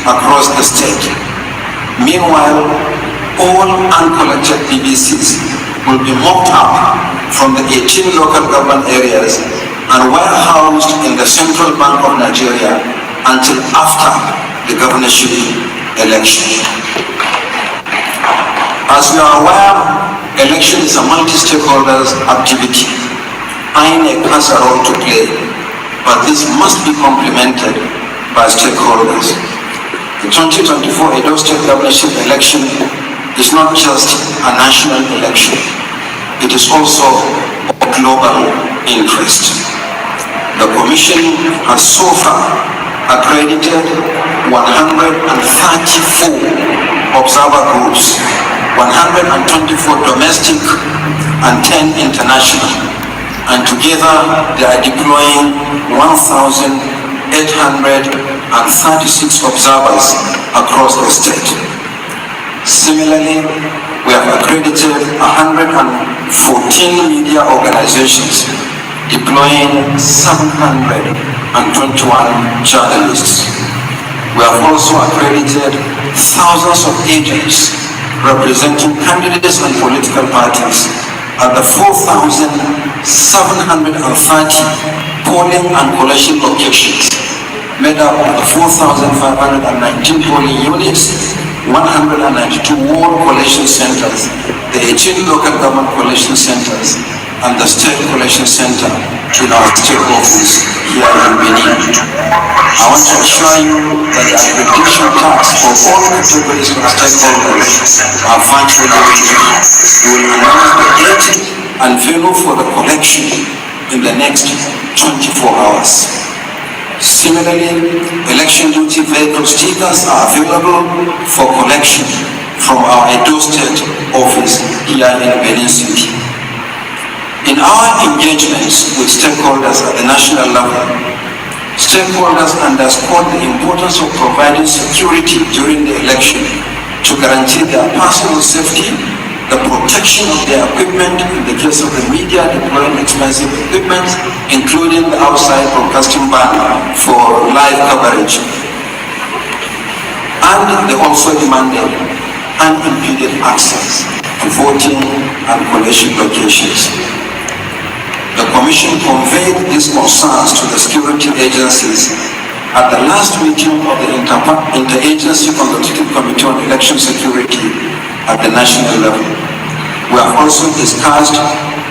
across the state. Meanwhile, all uncollected PVCs will be mopped up from the 18 local government areas and warehoused in the Central Bank of Nigeria until after the governorship election. As you are aware, election is a multi-stakeholders activity. Inec has a role to play, but this must be complemented by stakeholders. The 2024 Edo State governorship election is not just a national election, it is also of global interest. The Commission has so far accredited 134 observer groups, 124 domestic and 10 international, and together they are deploying 1,836 observers across the state. Similarly, we have accredited 114 media organizations, deploying 721 journalists. We have also accredited thousands of agents representing candidates and political parties at the 4,730 polling and collation locations, made up of the 4,519 polling units, 192 ward collation centers, the 18 local government collation centers, and the state collation center in our state office here in Benin. I want to assure you that the accreditation tasks for all categories of stakeholders are virtually complete. We will announce the date and venue for the collection in the next 24 hours. Similarly, election duty vehicle stickers are available for collection from our Edo State office here in Benin City. In our engagements with stakeholders at the national level, stakeholders underscore the importance of providing security during the election to guarantee their personal safety, the protection of their equipment in the case of the media deploying expensive equipment, including the outside broadcasting ban for live coverage. And they also demanded unimpeded access to voting and collation locations. The Commission conveyed these concerns to the security agencies at the last meeting of the Interagency Consultative Committee on Election Security at the national level. We have also discussed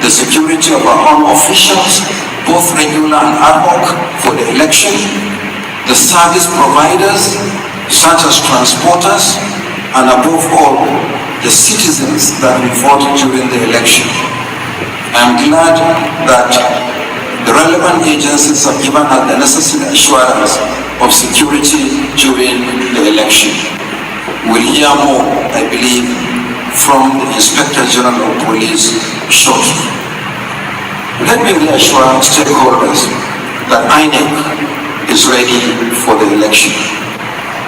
the security of our own officials, both regular and ad hoc, for the election, the service providers, such as transporters, and above all, the citizens that will vote during the election. I am glad that the relevant agencies have given us the necessary assurance of security during the election. We'll hear more, I believe, from the Inspector General of Police shortly. Let me reassure stakeholders that Inec is ready for the election.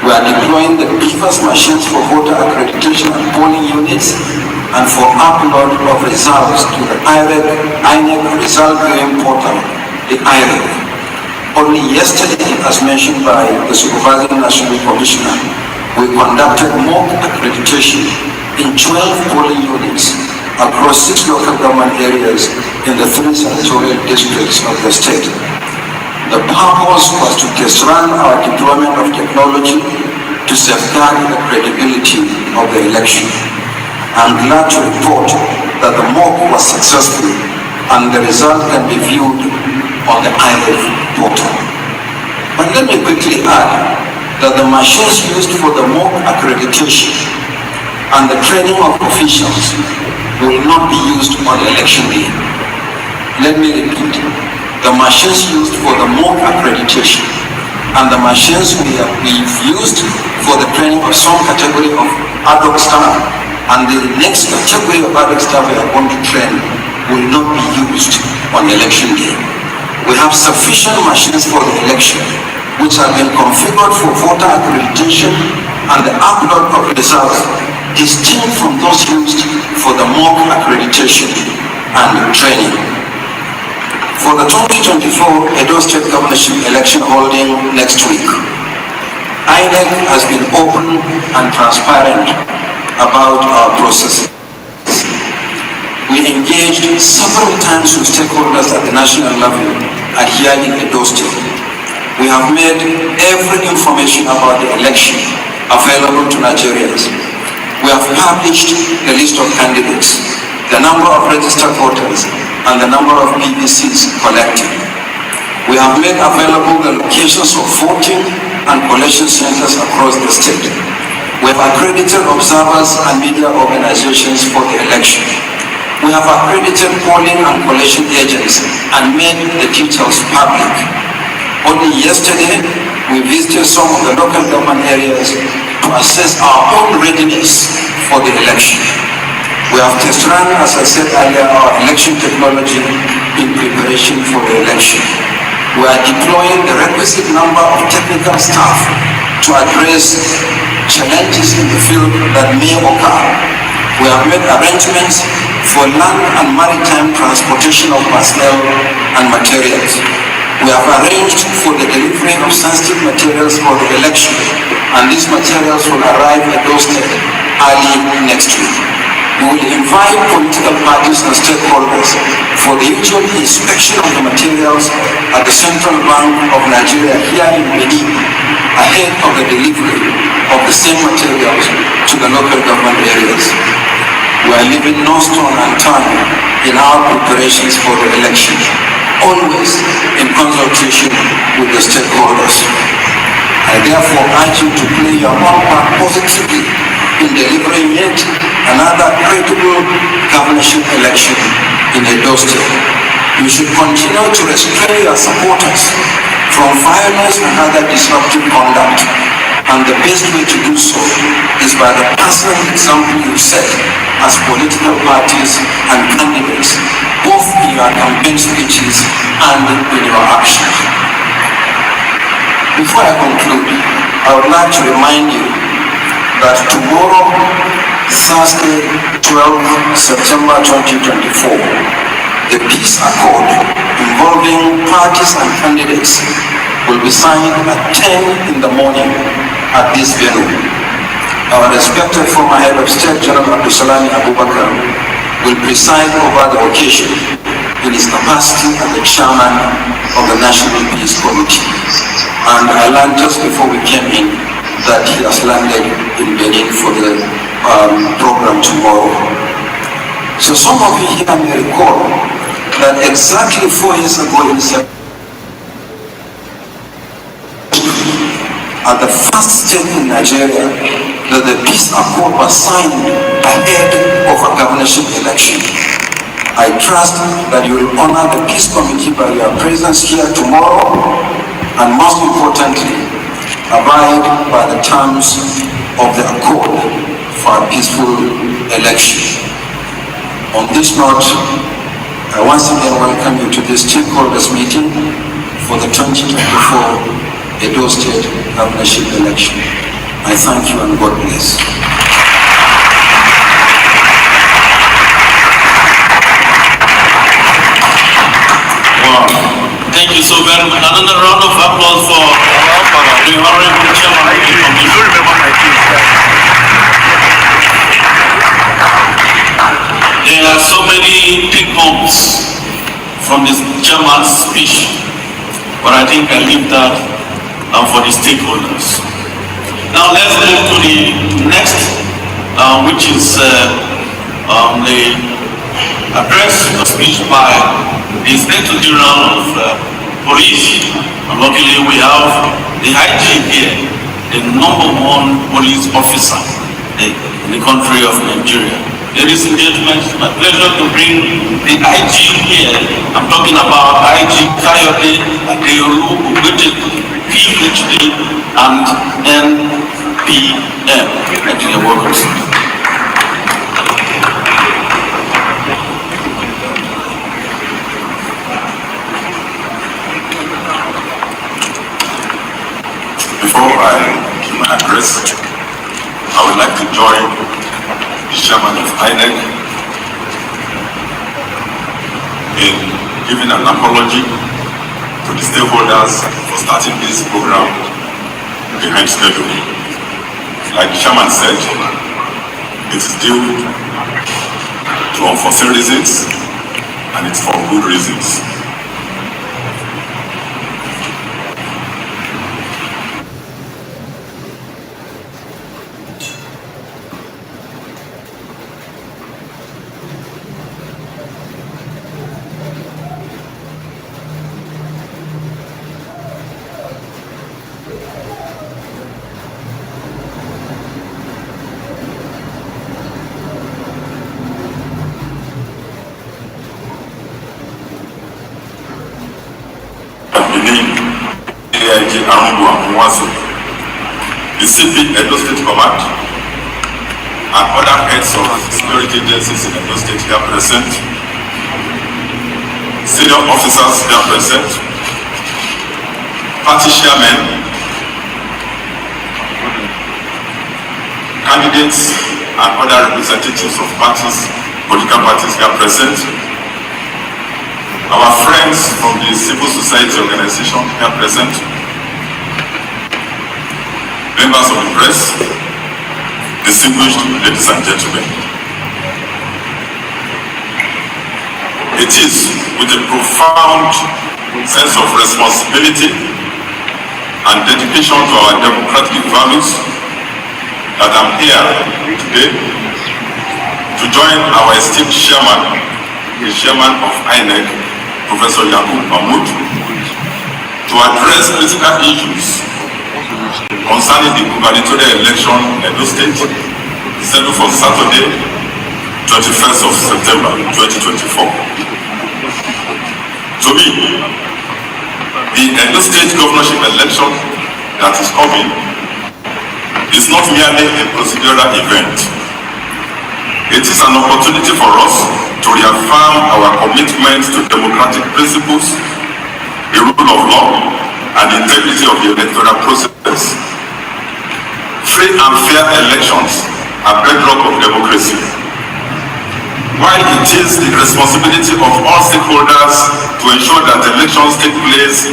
We are deploying the biggest machines for voter accreditation and polling units and for upload of results to the Inec result viewing portal, the IREC. Only yesterday, as mentioned by the Supervising National Commissioner, we conducted mock accreditation in 12 polling units across 6 local government areas in the 3 senatorial districts of the state. The purpose was to test run our deployment of technology to safeguard the credibility of the election. I'm glad to report that the mock was successful and the result can be viewed on the IREF portal. But let me quickly add that the machines used for the mock accreditation and the training of officials will not be used on election day. Let me repeat, the machines used for the mock accreditation and the machines we've used for the training of some category of ad hoc staff and the next category of ad hoc staff we are going to train will not be used on election day. We have sufficient machines for the election which have been configured for voter accreditation and the upload of results distinct from those used for the mock accreditation and training. For the 2024 Edo State Governorship election holding next week, Inec has been open and transparent about our processes. We engaged several times with stakeholders at the national level and here in Edo State. We have made every information about the election available to Nigerians. We have published the list of candidates, the number of registered voters, and the number of PVCs collected. We have made available the locations of voting and collection centers across the state. We have accredited observers and media organizations for the election. We have accredited polling and collection agents and made the details public. Only yesterday, we visited some of the local government areas to assess our own readiness for the election. We have test run, as I said earlier, our election technology in preparation for the election. We are deploying the requisite number of technical staff to address challenges in the field that may occur. We have made arrangements for land and maritime transportation of personnel and materials. We have arranged for the delivery of sensitive materials for the election, and these materials will arrive at those states early next week. We will invite political parties and stakeholders for the usual inspection of the materials at the Central Bank of Nigeria here in Benin ahead of the delivery of the same materials to the local government areas. We are leaving no stone unturned in our preparations for the election, always in consultation with the stakeholders. I therefore urge you to play your own part positively in delivering yet another credible governorship election in Edo State. You should continue to restrain your supporters from violence and other disruptive conduct, and the best way to do so is by the personal example you set as political parties and candidates, both in your campaign speeches and in your actions. Before I conclude, I would like to remind you that tomorrow, Thursday, 12 September 2024, the peace accord involving parties and candidates will be signed at 10 in the morning at this venue. Our respected former head of state, General Abdulsalami Abubakar, will preside over the occasion in his capacity as the chairman of the National Peace Committee. And I learned just before we came in that he has landed in Benin for the program tomorrow. So some of you here may recall that exactly 4 years ago in September, at the first step in Nigeria, that the peace accord was signed ahead of a governorship election. I trust that you will honor the peace committee by your presence here tomorrow, and most importantly, abide by the terms of the accord for a peaceful election. On this note, I once again welcome you to this stakeholders meeting for the 2024 Edo State governorship election. I thank you and God bless. Wow. Thank you so very much. Another round of applause for the Honorable Chairman of the Commission. There are so many take-homes from this Chairman's speech, but I think I leave that for the stakeholders. Now let's move to the next, which is the address or speech by the Inspector General of Police. And luckily we have the IG here, the #1 police officer in the country of Nigeria. Ladies and gentlemen, it's my pleasure to bring the IG here. I'm talking about IG Kayode Adeolu Ogbeteku, PhD and NPM. Nigeria workers. Before I give my address, I would like to join the chairman of Inec in giving an apology to the stakeholders for starting this program behind schedule. Like the chairman said, it is due to unforeseen reasons, and it's for good reasons. The CP Edo State Command and other heads of security agencies in Edo State here present, senior officers here present, party chairmen, candidates and other representatives of parties, political parties here present, our friends from the civil society organization here present, members of the press, distinguished ladies and gentlemen. It is with a profound sense of responsibility and dedication to our democratic values that I'm here today to join our esteemed chairman, the chairman of Inec, Professor Yakub Mahmoud, to address political issues concerning the gubernatorial election in Edo State, scheduled for Saturday, 21st of September 2024. To me, the Edo State governorship election that is coming is not merely a procedural event. It is an opportunity for us to reaffirm our commitment to democratic principles, the rule of law, and the integrity of the electoral process. Free and fair elections are bedrock of democracy. While it is the responsibility of all stakeholders to ensure that elections take place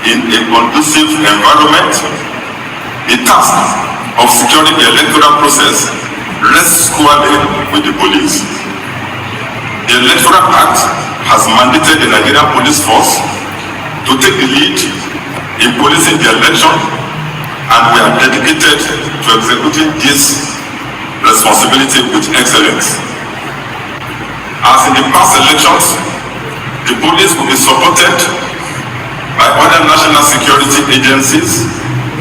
in a conducive environment, the task of securing the electoral process rests squarely with the police. The Electoral Act has mandated the Nigerian Police Force to take the lead in policing the election, and we are dedicated to executing this responsibility with excellence. As in the past elections, the police will be supported by other national security agencies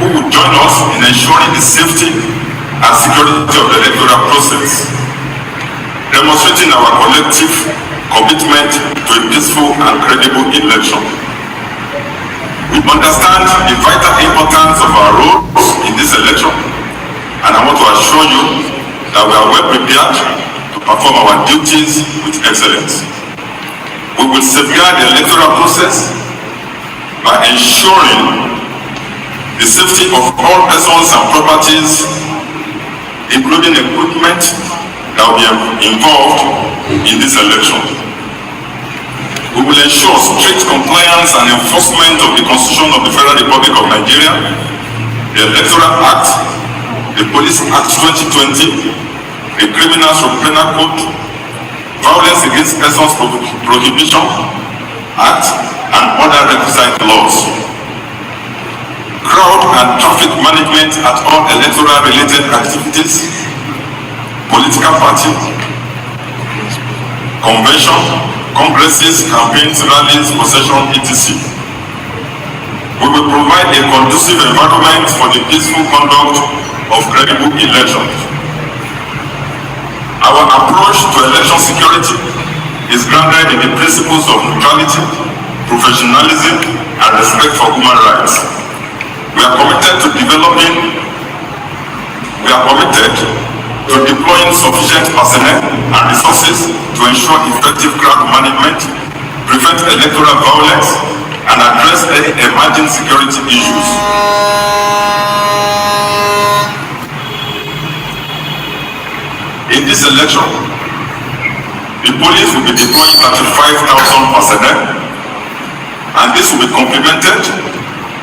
who will join us in ensuring the safety and security of the electoral process, demonstrating our collective commitment to a peaceful and credible election. We understand the vital importance of our roles in this election, and I want to assure you that we are well prepared to perform our duties with excellence. We will safeguard the electoral process by ensuring the safety of all persons and properties, including equipment that will be involved in this election. We will ensure strict compliance and enforcement of the Constitution of the Federal Republic of Nigeria, the Electoral Act, the Police Act 2020, the Criminal Penal Code, Violence Against Persons Prohibition Act, and other requisite laws. Crowd and traffic management at all electoral-related activities, political party, convention, congresses, campaigns, rallies, procession, etc. We will provide a conducive environment for the peaceful conduct of credible elections. Our approach to election security is grounded in the principles of neutrality, professionalism, and respect for human rights. We are committed to deploying sufficient personnel and resources to ensure effective crowd management, prevent electoral violence, and address any emerging security issues. In this election, the police will be deploying 35,000 personnel, and this will be complemented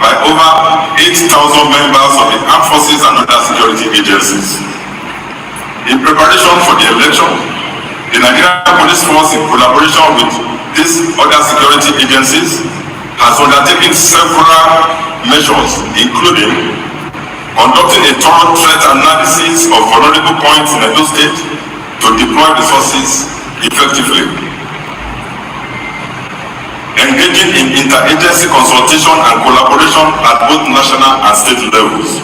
by over 8,000 members of the armed forces and other security agencies. In preparation for the election, the Nigerian Police Force, in collaboration with these other security agencies, has undertaken several measures, including conducting a thorough threat analysis of vulnerable points in Edo State to deploy resources effectively, engaging in interagency consultation and collaboration at both national and state levels,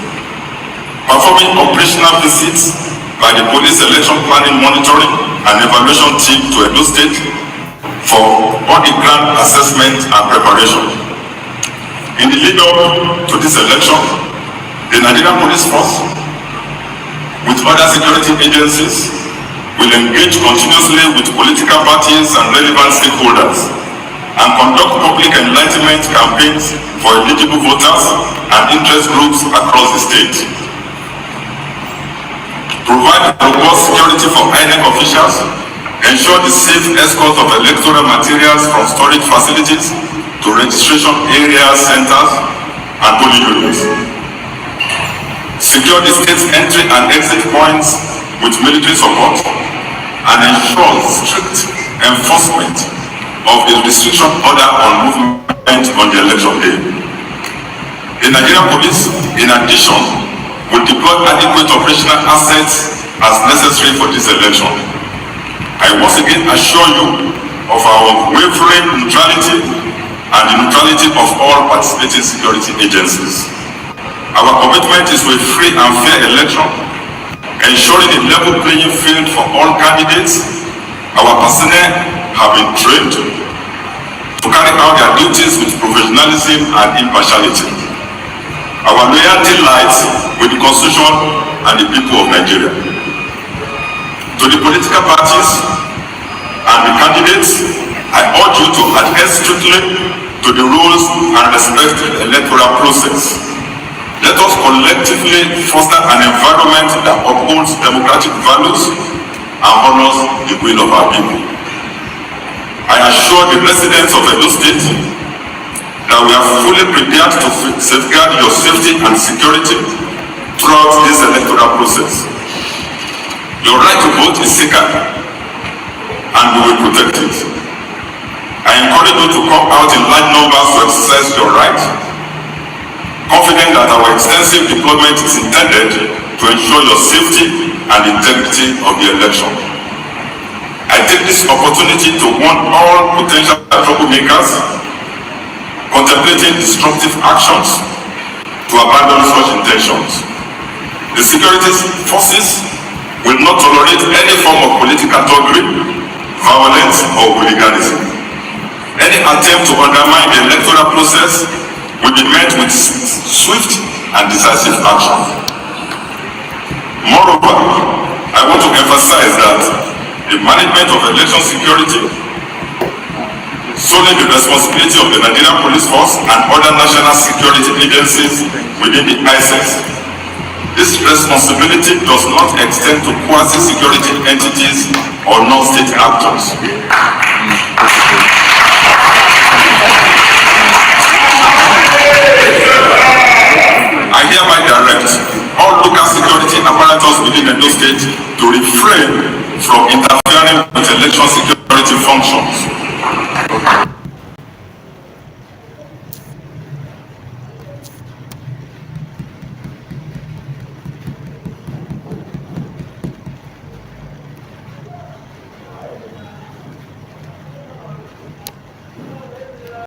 performing operational visits by the Police Election Planning Monitoring and Evaluation Team to Edo State for on-the-ground assessment and preparation. In the lead-up to this election, the Nigerian Police Force, with other security agencies, will engage continuously with political parties and relevant stakeholders and conduct public enlightenment campaigns for eligible voters and interest groups across the state. Provide robust security for Inec officials, ensure the safe escort of electoral materials from storage facilities to registration areas, centers, and polling units. Secure the state's entry and exit points with military support and ensure strict enforcement of the restriction order on movement on the election day. The Nigerian Police, in addition, will deploy adequate operational assets as necessary for this election. I once again assure you of our unwavering neutrality and the neutrality of all participating security agencies. Our commitment is to a free and fair election, ensuring a level playing field for all candidates. Our personnel have been trained to carry out their duties with professionalism and impartiality. Our loyalty lies with the Constitution and the people of Nigeria. To the political parties and the candidates, I urge you to adhere strictly to the rules and respect the electoral process. Let us collectively foster an environment that upholds democratic values and honors the will of our people. I assure the residents of Edo State that we are fully prepared to safeguard your safety and security throughout this electoral process. Your right to vote is sacred and we will protect it. I encourage you to come out in large numbers to exercise your right, confident that our extensive deployment is intended to ensure your safety and integrity of the election. I take this opportunity to warn all potential troublemakers contemplating destructive actions to abandon such intentions. The security forces will not tolerate any form of political thuggery, violence, or hooliganism. Any attempt to undermine the electoral process will be met with swift and decisive action. Moreover, I want to emphasize that the management of election security solely the responsibility of the Nigerian Police Force and other national security agencies within the ISIS. This responsibility does not extend to quasi-security entities or non-state actors. I hereby direct all local security apparatus within Edo State to refrain from interfering with election security functions.